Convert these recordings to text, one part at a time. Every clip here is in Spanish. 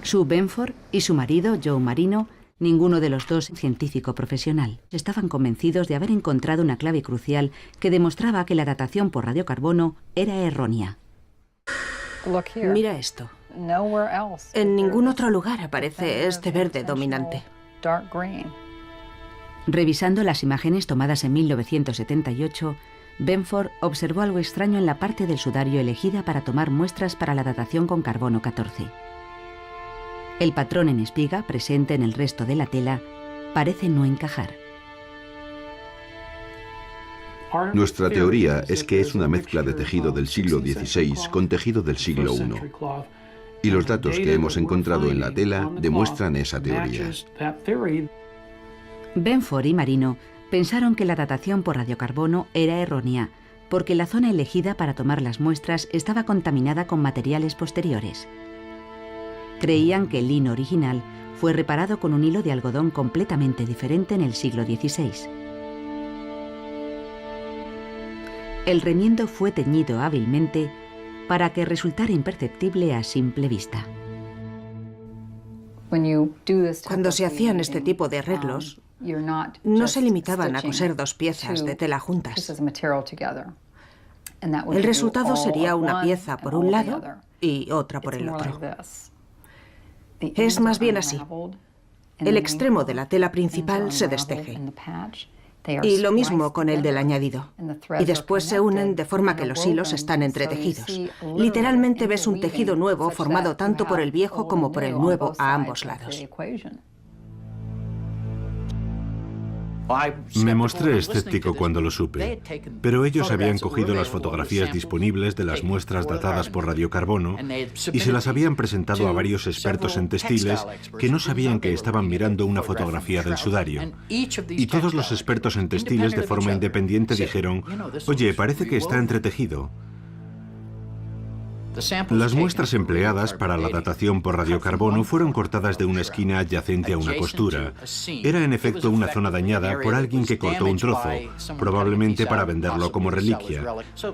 Sue Benford y su marido, Joe Marino, ninguno de los dos científico profesional, estaban convencidos de haber encontrado una clave crucial que demostraba que la datación por radiocarbono era errónea. Mira esto. En ningún otro lugar aparece este verde dominante. Revisando las imágenes tomadas en 1978, Benford observó algo extraño en la parte del sudario elegida para tomar muestras para la datación con carbono 14. El patrón en espiga, presente en el resto de la tela, parece no encajar. Nuestra teoría es que es una mezcla de tejido del siglo XVI con tejido del siglo I. Y los datos que hemos encontrado en la tela demuestran esa teoría. Benford y Marino pensaron que la datación por radiocarbono era errónea, porque la zona elegida para tomar las muestras estaba contaminada con materiales posteriores. Creían que el lino original fue reparado con un hilo de algodón completamente diferente en el siglo XVI. El remiendo fue teñido hábilmente para que resultara imperceptible a simple vista. Cuando se hacían este tipo de arreglos, no se limitaban a coser dos piezas de tela juntas. El resultado sería una pieza por un lado y otra por el otro. Es más bien así. El extremo de la tela principal se desteje. Y lo mismo con el del añadido. Y después se unen de forma que los hilos están entretejidos. Literalmente ves un tejido nuevo formado tanto por el viejo como por el nuevo a ambos lados. Me mostré escéptico cuando lo supe, pero ellos habían cogido las fotografías disponibles de las muestras datadas por radiocarbono y se las habían presentado a varios expertos en textiles que no sabían que estaban mirando una fotografía del sudario. Y todos los expertos en textiles de forma independiente dijeron, oye, parece que está entretejido. Las muestras empleadas para la datación por radiocarbono fueron cortadas de una esquina adyacente a una costura. Era en efecto una zona dañada por alguien que cortó un trozo, probablemente para venderlo como reliquia.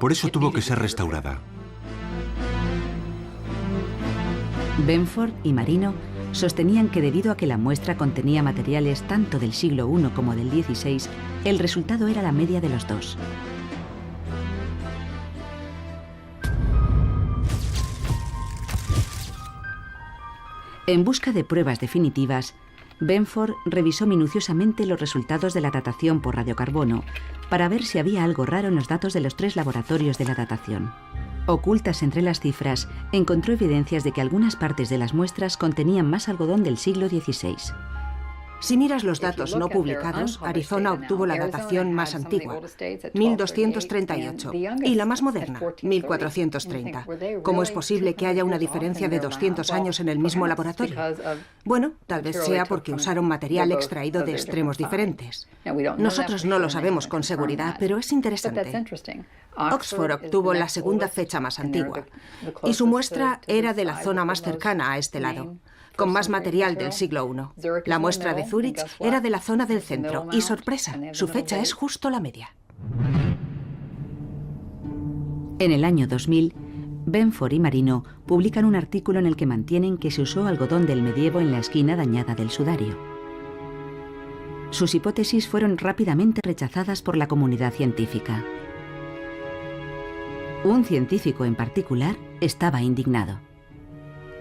Por eso tuvo que ser restaurada. Benford y Marino sostenían que debido a que la muestra contenía materiales tanto del siglo I como del XVI, el resultado era la media de los dos. En busca de pruebas definitivas, Benford revisó minuciosamente los resultados de la datación por radiocarbono para ver si había algo raro en los datos de los 3 laboratorios de la datación. Ocultas entre las cifras, encontró evidencias de que algunas partes de las muestras contenían más algodón del siglo XVI. Si miras los datos no publicados, Arizona obtuvo la datación más antigua, 1238, y la más moderna, 1430. ¿Cómo es posible que haya una diferencia de 200 años en el mismo laboratorio? Bueno, tal vez sea porque usaron material extraído de extremos diferentes. Nosotros no lo sabemos con seguridad, pero es interesante. Oxford obtuvo la segunda fecha más antigua, y su muestra era de la zona más cercana a este lado, con más material del siglo I. La muestra de Zúrich era de la zona del centro, y sorpresa, su fecha es justo la media. En el año 2000, Benford y Marino publican un artículo en el que mantienen que se usó algodón del medievo en la esquina dañada del sudario. Sus hipótesis fueron rápidamente rechazadas por la comunidad científica. Un científico en particular estaba indignado.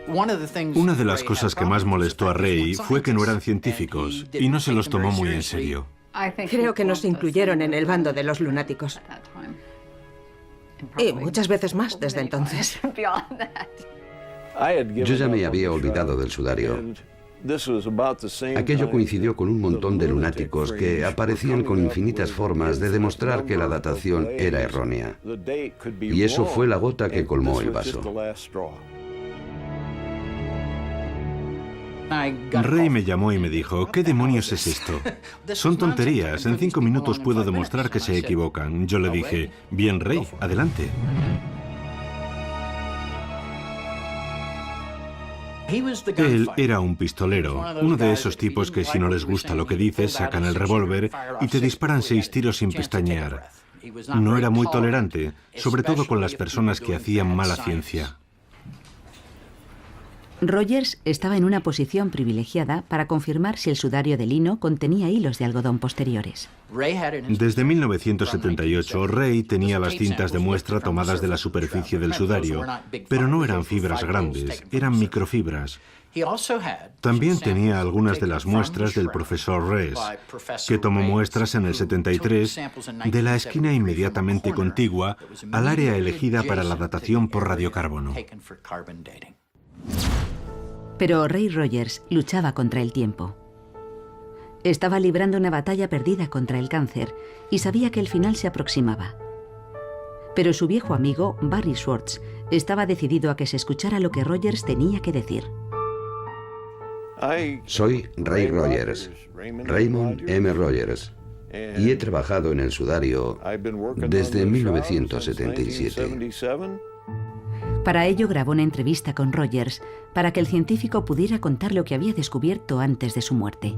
Una de las cosas que más molestó a Ray fue que no eran científicos y no se los tomó muy en serio. Creo que nos incluyeron en el bando de los lunáticos. Y muchas veces más desde entonces. Yo ya me había olvidado del sudario. Aquello coincidió con un montón de lunáticos que aparecían con infinitas formas de demostrar que la datación era errónea. Y eso fue la gota que colmó el vaso. Ray me llamó y me dijo, ¿qué demonios es esto? Son tonterías, en 5 minutos puedo demostrar que se equivocan. Yo le dije, bien Ray, adelante. Él era un pistolero, uno de esos tipos que si no les gusta lo que dices, sacan el revólver y te disparan 6 tiros sin pestañear. No era muy tolerante, sobre todo con las personas que hacían mala ciencia. Rogers estaba en una posición privilegiada para confirmar si el sudario de lino contenía hilos de algodón posteriores. Desde 1978, Ray tenía las cintas de muestra tomadas de la superficie del sudario, pero no eran fibras grandes, eran microfibras. También tenía algunas de las muestras del profesor Rees, que tomó muestras en el 73 de la esquina inmediatamente contigua al área elegida para la datación por radiocarbono. Pero Ray Rogers luchaba contra el tiempo. Estaba librando una batalla perdida contra el cáncer y sabía que el final se aproximaba. Pero su viejo amigo, Barry Schwartz, estaba decidido a que se escuchara lo que Rogers tenía que decir. Soy Ray Rogers, Raymond M. Rogers, y he trabajado en el sudario desde 1977. Para ello grabó una entrevista con Rogers para que el científico pudiera contar lo que había descubierto antes de su muerte.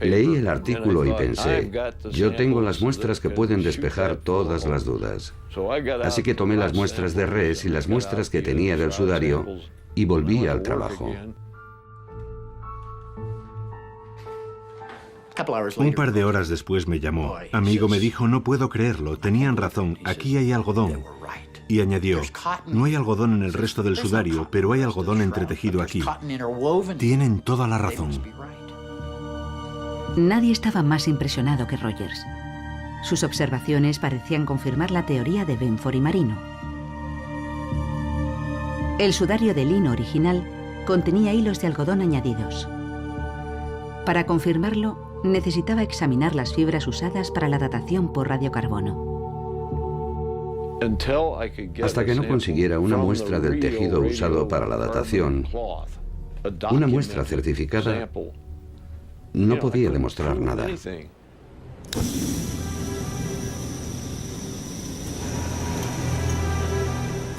Leí el artículo y pensé, yo tengo las muestras que pueden despejar todas las dudas. Así que tomé las muestras de Rees y las muestras que tenía del sudario y volví al trabajo. Un par de horas después me llamó. Amigo, me dijo, no puedo creerlo, tenían razón, aquí hay algodón. Y añadió, no hay algodón en el resto del sudario, pero hay algodón entretejido aquí. Tienen toda la razón. Nadie estaba más impresionado que Rogers. Sus observaciones parecían confirmar la teoría de Benford y Marino. El sudario de lino original contenía hilos de algodón añadidos. Para confirmarlo, necesitaba examinar las fibras usadas para la datación por radiocarbono. Hasta que no consiguiera una muestra del tejido usado para la datación, una muestra certificada, no podía demostrar nada.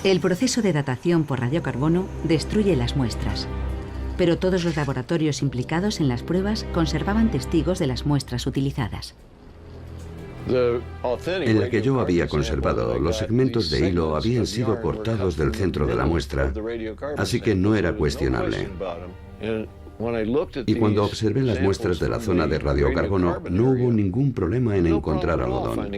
El proceso de datación por radiocarbono destruye las muestras, pero todos los laboratorios implicados en las pruebas conservaban testigos de las muestras utilizadas. En la que yo había conservado, los segmentos de hilo habían sido cortados del centro de la muestra, así que no era cuestionable. Y cuando observé las muestras de la zona de radiocarbono, no hubo ningún problema en encontrar algodón.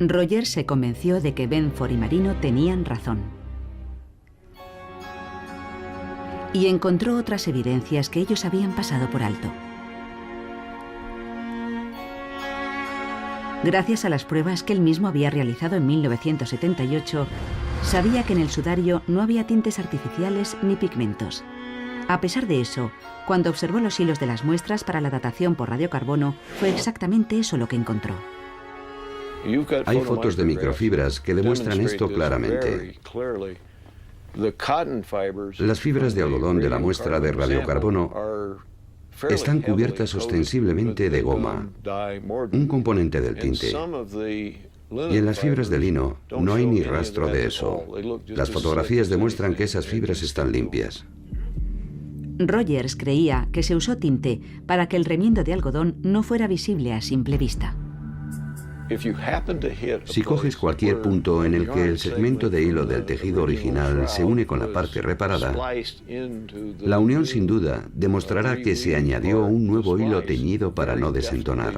Rogers se convenció de que Benford y Marino tenían razón. Y encontró otras evidencias que ellos habían pasado por alto. Gracias a las pruebas que él mismo había realizado en 1978, sabía que en el sudario no había tintes artificiales ni pigmentos. A pesar de eso, cuando observó los hilos de las muestras para la datación por radiocarbono, fue exactamente eso lo que encontró. Hay fotos de microfibras que demuestran esto claramente. Las fibras de algodón de la muestra de radiocarbono están cubiertas ostensiblemente de goma, un componente del tinte. Y en las fibras de lino no hay ni rastro de eso. Las fotografías demuestran que esas fibras están limpias. Rogers creía que se usó tinte para que el remiendo de algodón no fuera visible a simple vista. Si coges cualquier punto en el que el segmento de hilo del tejido original se une con la parte reparada, la unión sin duda demostrará que se añadió un nuevo hilo teñido para no desentonar.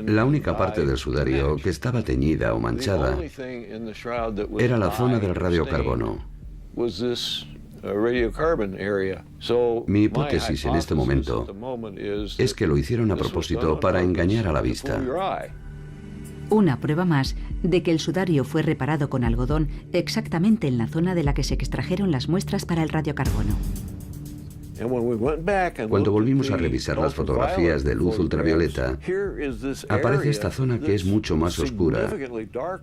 La única parte del sudario que estaba teñida o manchada era la zona del radiocarbono. Mi hipótesis en este momento es que lo hicieron a propósito para engañar a la vista. Una prueba más de que el sudario fue reparado con algodón exactamente en la zona de la que se extrajeron las muestras para el radiocarbono. Cuando volvimos a revisar las fotografías de luz ultravioleta, aparece esta zona que es mucho más oscura,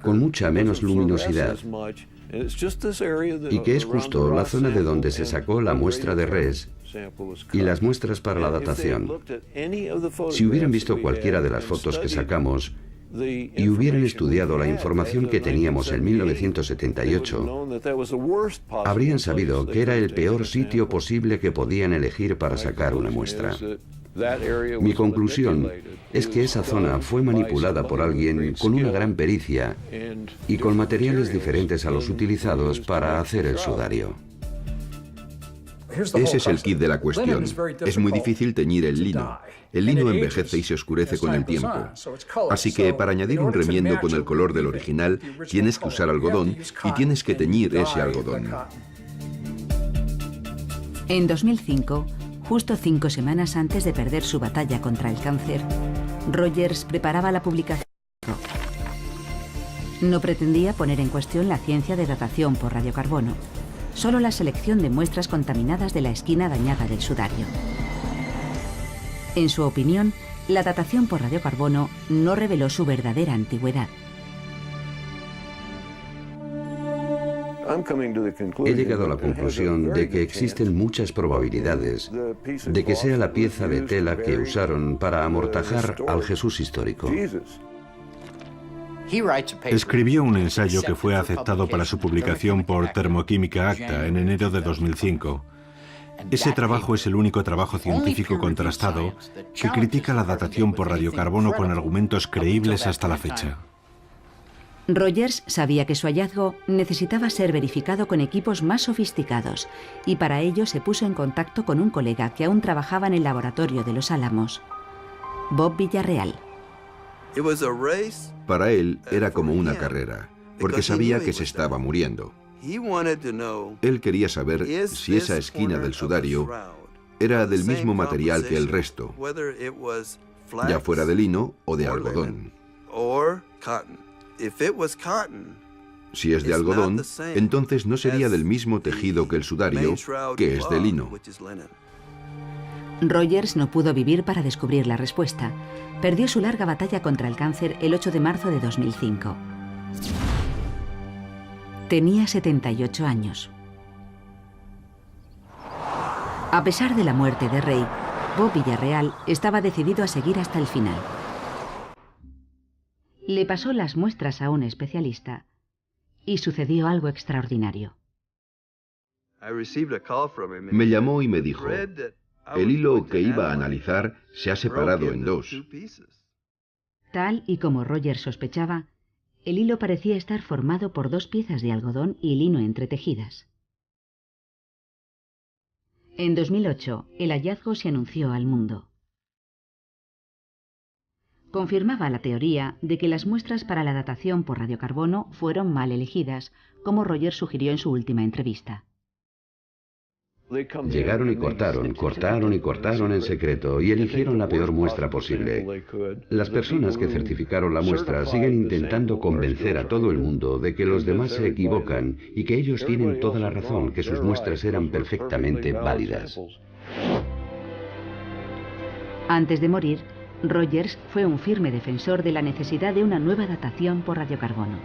con mucha menos luminosidad, y que es justo la zona de donde se sacó la muestra de Rees y las muestras para la datación. Si hubieran visto cualquiera de las fotos que sacamos y hubieran estudiado la información que teníamos en 1978, habrían sabido que era el peor sitio posible que podían elegir para sacar una muestra. Mi conclusión es que esa zona fue manipulada por alguien con una gran pericia y con materiales diferentes a los utilizados para hacer el sudario. Ese es el kit de la cuestión. Es muy difícil teñir el lino. El lino envejece y se oscurece con el tiempo. Así que para añadir un remiendo con el color del original, tienes que usar algodón y tienes que teñir ese algodón. En 2005, justo 5 semanas antes de perder su batalla contra el cáncer, Rogers preparaba la publicación. No pretendía poner en cuestión la ciencia de datación por radiocarbono, solo la selección de muestras contaminadas de la esquina dañada del sudario. En su opinión, la datación por radiocarbono no reveló su verdadera antigüedad. He llegado a la conclusión de que existen muchas probabilidades de que sea la pieza de tela que usaron para amortajar al Jesús histórico. Escribió un ensayo que fue aceptado para su publicación por Thermochemica Acta en enero de 2005. Ese trabajo es el único trabajo científico contrastado que critica la datación por radiocarbono con argumentos creíbles hasta la fecha. Rogers sabía que su hallazgo necesitaba ser verificado con equipos más sofisticados y para ello se puso en contacto con un colega que aún trabajaba en el laboratorio de Los Álamos, Bob Villarreal. Para él era como una carrera, porque sabía que se estaba muriendo. Él quería saber si esa esquina del sudario era del mismo material que el resto, ya fuera de lino o de algodón. Si es de algodón, entonces no sería del mismo tejido que el sudario, que es de lino. Rogers no pudo vivir para descubrir la respuesta. Perdió su larga batalla contra el cáncer el 8 de marzo de 2005. Tenía 78 años. A pesar de la muerte de Rey, Bob Villarreal estaba decidido a seguir hasta el final. Le pasó las muestras a un especialista y sucedió algo extraordinario. Me llamó y me dijo, el hilo que iba a analizar se ha separado en dos. Tal y como Rogers sospechaba, el hilo parecía estar formado por 2 piezas de algodón y lino entretejidas. En 2008, el hallazgo se anunció al mundo. Confirmaba la teoría de que las muestras para la datación por radiocarbono fueron mal elegidas, como Rogers sugirió en su última entrevista. Llegaron y cortaron en secreto y eligieron la peor muestra posible. Las personas que certificaron la muestra siguen intentando convencer a todo el mundo de que los demás se equivocan y que ellos tienen toda la razón, que sus muestras eran perfectamente válidas. Antes de morir, Rogers fue un firme defensor de la necesidad de una nueva datación por radiocarbono.